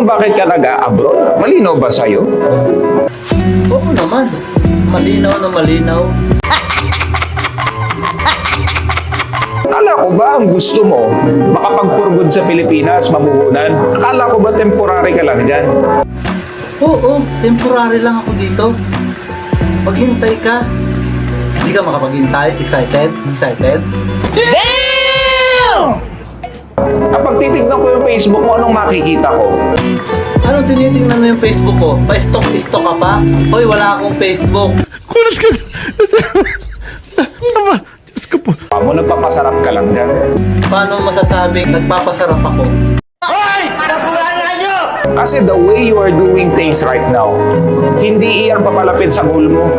kung bakit ka nag-a-abroad? Malinaw ba sa'yo? Oo naman. Malinaw na malinaw. Akala ko ba ang gusto mo, makapag-for good sa Pilipinas, mamuhunan? Akala ko ba temporary ka lang dyan? Oo, temporary lang ako dito. Maghintay ka. Hindi ka makapaghintay? Excited? Excited? Kapag titignan ko yung Facebook mo, anong makikita ko? Anong tinitingnan mo yung Facebook ko? Pa-stalk-stalk ka pa? Hoy, wala akong Facebook. Kulat ka sa... Naman, Diyos ko po. Mo nagpapasarap ka lang dyan. Paano masasabing nagpapasarap ako? Kasi the way you are doing things right now, hindi iyan papalapit sa goal mo.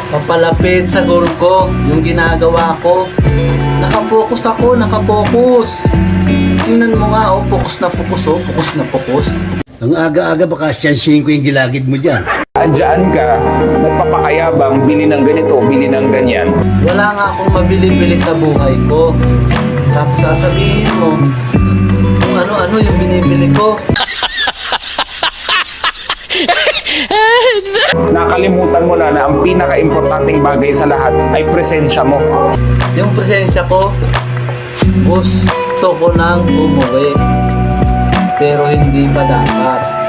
Papalapit sa goal ko, yung ginagawa ko. Nakapokus ako, nakapokus. Tingnan mo nga, oh, fokus na fokus, oh, fokus na fokus. Ang aga-aga baka siyansihin ko yung gilagid mo dyan. Andyan ka, nagpapakayabang, bili ng ganito, bili ng ganyan. Wala nga akong mabili-bili sa buhay ko. Tapos sasabihin mo, kung ano-ano yung binibili ko. Nakalimutan mo na ang pinaka-importanting bagay sa lahat ay presensya mo. Yung presensya ko, gusto ko nang umuwi. Pero hindi pa dapat.